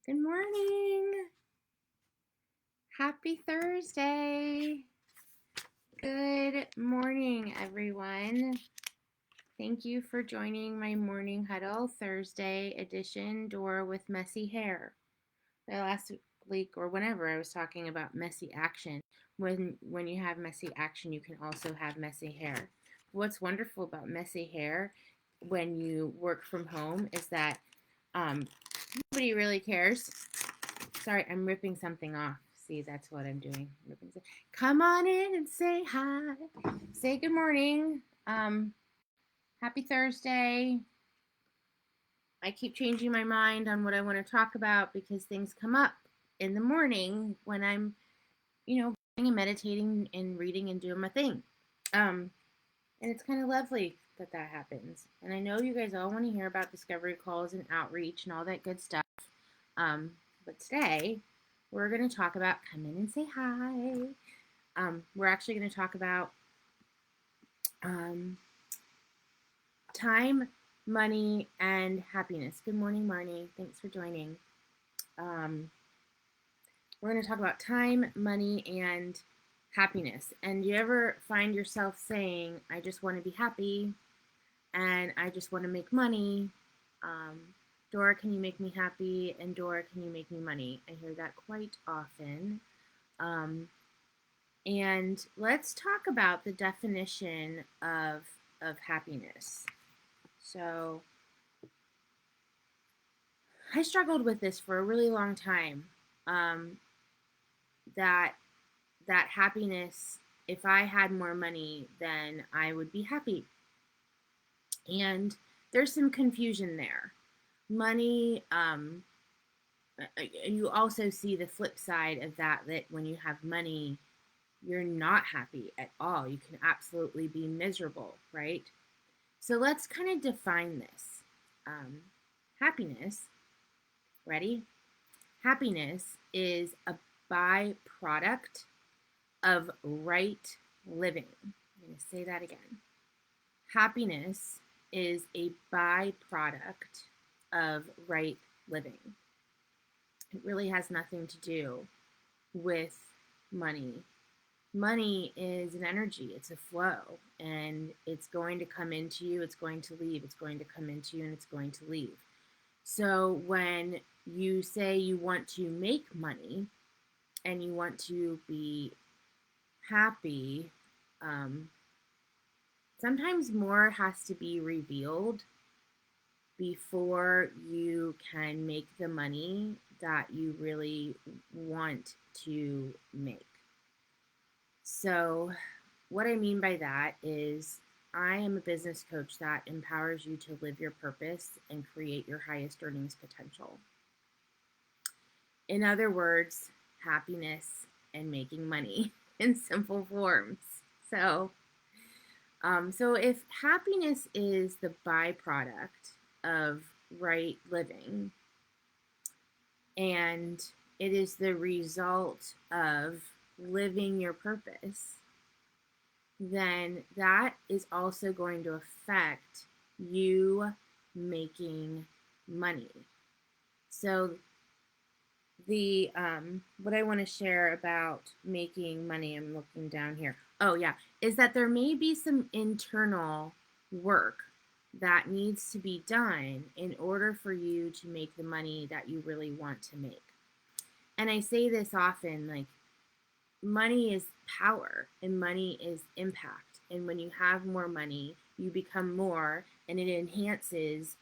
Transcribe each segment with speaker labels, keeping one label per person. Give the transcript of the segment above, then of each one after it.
Speaker 1: Good morning. Happy Thursday. Good morning, everyone. Thank you for joining my morning huddle Thursday edition, Dora with messy hair. Last week or whenever I was talking about messy action. When you have messy action, you can also have messy hair. What's wonderful about messy hair when you work from home is that nobody really cares. Sorry, I'm ripping something off. See, that's what I'm doing. Come on in and say hi. Say good morning. Happy Thursday. I keep changing my mind on what I want to talk about because things come up in the morning when I'm, and meditating and reading and doing my thing. And it's kind of lovely that happens. And I know you guys all want to hear about discovery calls and outreach and all that good stuff. But today we're going to talk about come in and say hi. We're actually going to talk about time, money, and happiness. Good morning, Marnie. Thanks for joining. We're going to talk about time, money, and happiness. And do you ever find yourself saying, I just want to be happy and I just want to make money? Dora, can you make me happy? And Dora, can you make me money? I hear that quite often. And let's talk about the definition of happiness. So I struggled with this for a really long time. That happiness, if I had more money, then I would be happy. And there's some confusion there. Money, you also see the flip side of that when you have money, you're not happy at all. You can absolutely be miserable, right? So let's kind of define this. Happiness, ready? Happiness is a byproduct of right living. I'm going to say that again. Happiness is a byproduct of right living. It really has nothing to do with money. Money is an energy, it's a flow, and it's going to come into you, it's going to leave, it's going to come into you, and it's going to leave. So when you say you want to make money and you want to be happy, sometimes more has to be revealed before you can make the money that you really want to make. So what I mean by that is I am a business coach that empowers you to live your purpose and create your highest earnings potential. In other words, happiness and making money in simple forms. So if happiness is the byproduct of right living and it is the result of living your purpose, then that is also going to affect you making money. So the what I want to share about making money, I'm looking down here. Oh yeah, is that there may be some internal work that needs to be done in order for you to make the money that you really want to make. And I say this often, like, money is power and money is impact. And when you have more money, you become more, and it enhances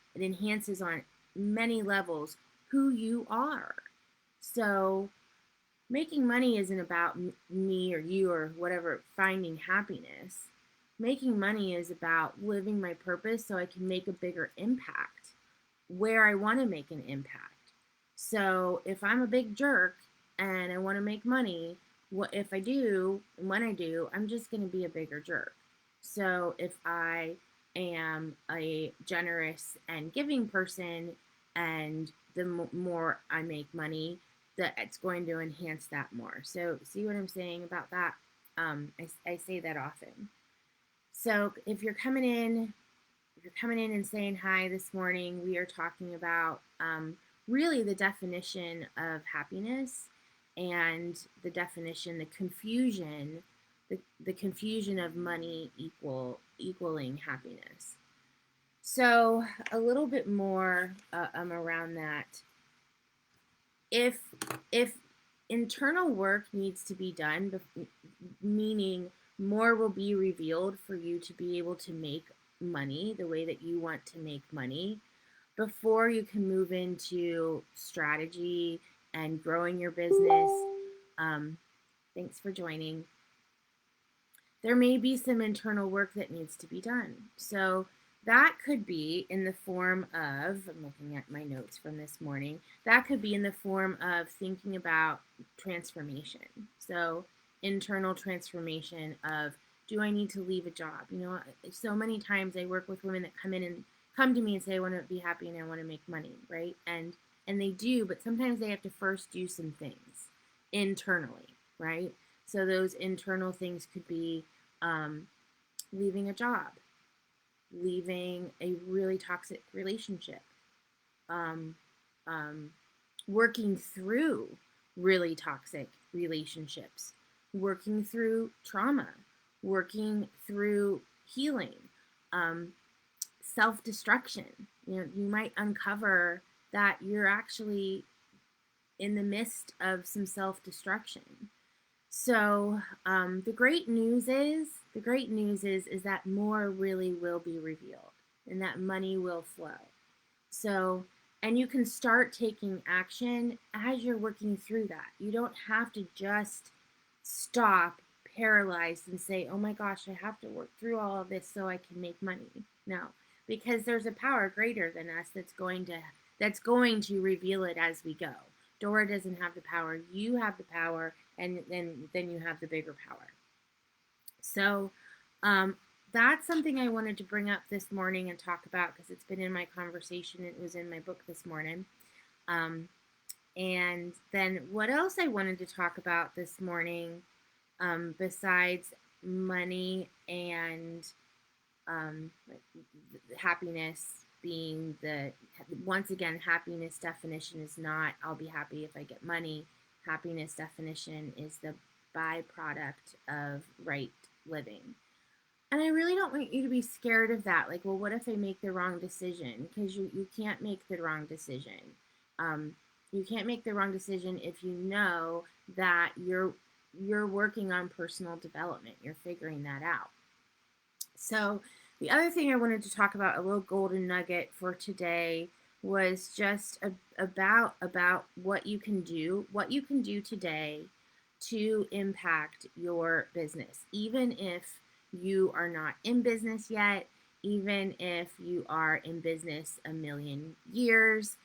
Speaker 1: on many levels who you are. So making money isn't about me or you or whatever finding happiness. Making money is about living my purpose so I can make a bigger impact where I want to make an impact. So if I'm a big jerk and I want to make money, if I do, and when I do, I'm just going to be a bigger jerk. So if I am a generous and giving person, and the more I make money, that it's going to enhance that more. So see what I'm saying about that? I say that often. So if you're coming in and saying hi this morning, we are talking about really the definition of happiness and the definition, the confusion of money equaling happiness. So a little bit more around that. If if internal work needs to be done, meaning more will be revealed for you to be able to make money the way that you want to make money before you can move into strategy and growing your business. Um, Thanks for joining. There may be some internal work that needs to be done. So that could be in the form of, I'm looking at my notes from this morning, that could be in the form of thinking about transformation. So internal transformation of, do I need to leave a job? You know, so many times I work with women that come to me and say, I want to be happy and I want to make money, right? And they do, but sometimes they have to first do some things internally, right? So those internal things could be leaving a job, leaving a really toxic relationship, um, um, working through really toxic relationships, working through trauma, working through healing, um, self destruction. You know, you might uncover that you're actually in the midst of some self destruction. So the great news is that more really will be revealed, and that money will flow. So, and you can start taking action as you're working through that. You don't have to just stop paralyzed and say, "Oh my gosh, I have to work through all of this so I can make money." No, because there's a power greater than us that's going to reveal it as we go. Dora doesn't have the power. You have the power, and then you have the bigger power. So that's something I wanted to bring up this morning and talk about because it's been in my conversation. It was in my book this morning. And then what else I wanted to talk about this morning, besides money and happiness being once again, happiness definition is not, I'll be happy if I get money. Happiness definition is the byproduct of right living. And I really don't want you to be scared of that. Like, well, what if I make the wrong decision? Because you can't make the wrong decision. You can't make the wrong decision if you know that you're working on personal development. You're figuring that out. So the other thing I wanted to talk about, a little golden nugget for today, was just about what you can do today to impact your business, even if you are not in business yet, even if you are in business a million years,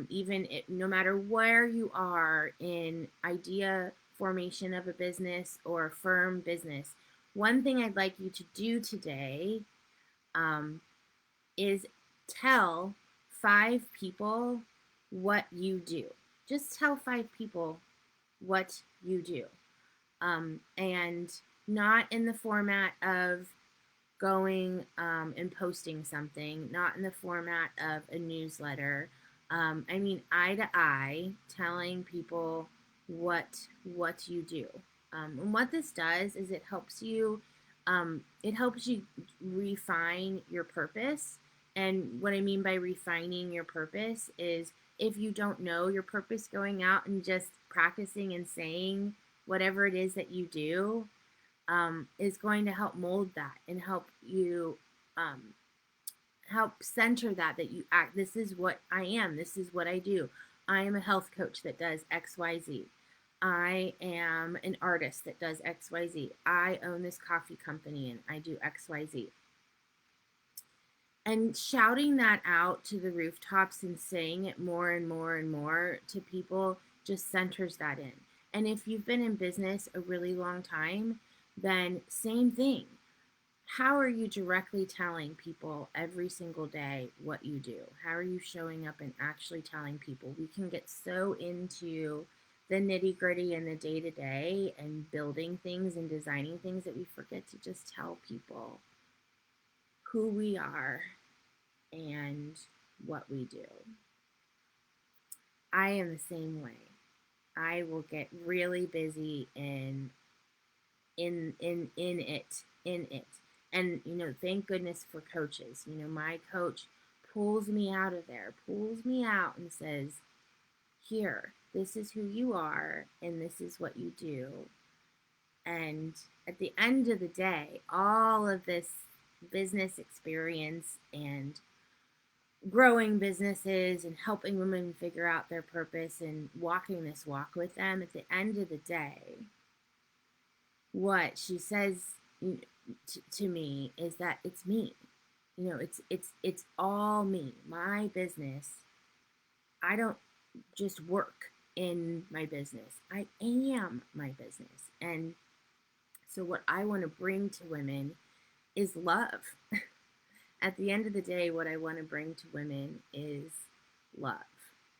Speaker 1: even if, no matter where you are in idea formation of a business or firm business. One thing I'd like you to do today is tell 5 people what you do. Just tell 5 people what you do. And not in the format of going and posting something, not in the format of a newsletter. I mean, eye to eye, telling people what you do. And what this does is it helps you refine your purpose. And what I mean by refining your purpose is, if you don't know your purpose, going out and just practicing and saying whatever it is that you do is going to help mold that and help you help center that you act. This is what I am. This is what I do. I am a health coach that does XYZ. I am an artist that does XYZ. I own this coffee company and I do XYZ. And shouting that out to the rooftops and saying it more and more and more to people just centers that in. And if you've been in business a really long time, then same thing. How are you directly telling people every single day what you do? How are you showing up and actually telling people? We can get so into the nitty gritty and the day to day and building things and designing things that we forget to just tell people who we are and what we do. I am the same way. I will get really busy in it. And thank goodness for coaches. My coach pulls me out of there, pulls me out and says, "Here, this is who you are and this is what you do." And at the end of the day, all of this business experience and growing businesses and helping women figure out their purpose and walking this walk with them, at the end of the day, what she says to me is that it's me. It's all me. My business. I don't just work in my business. I am my business. And so what I want to bring to women is love. At the end of the day, what I want to bring to women is love.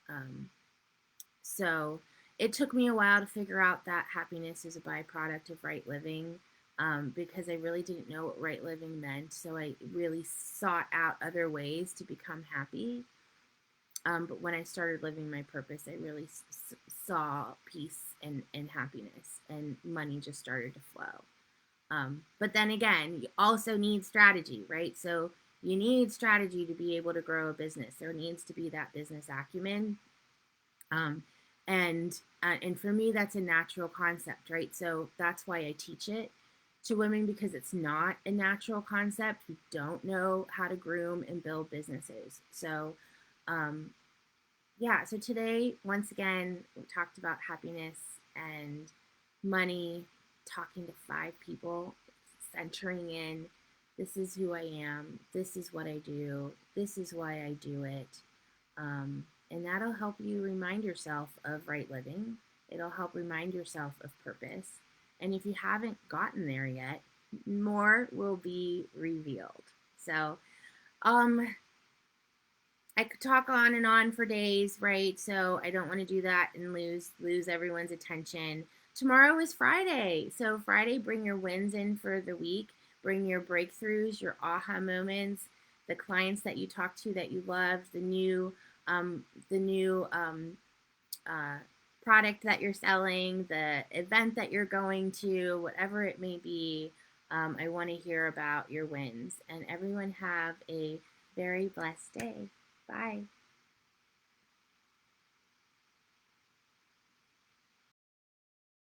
Speaker 1: Um, so it took me a while to figure out that happiness is a byproduct of right living, because I really didn't know what right living meant. So I really sought out other ways to become happy. But when I started living my purpose, I really saw peace and happiness, and money just started to flow. But then again, you also need strategy, right? So you need strategy to be able to grow a business. There needs to be that business acumen. Um, and for me, that's a natural concept, right? So that's why I teach it to women, because it's not a natural concept. We don't know how to groom and build businesses. So, um, yeah, so today, once again, we talked about happiness and money, talking to 5 people, centering in, this is who I am, this is what I do, this is why I do it. And that'll help you remind yourself of right living. It'll help remind yourself of purpose. And if you haven't gotten there yet, more will be revealed. So, I could talk on and on for days, right? So I don't want to do that and lose everyone's attention. Tomorrow is Friday. So Friday, bring your wins in for the week. Bring your breakthroughs, your aha moments, the clients that you talk to that you love, the new uh, product that you're selling, the event that you're going to, whatever it may be. I want to hear about your wins. And everyone have a very blessed day. Bye.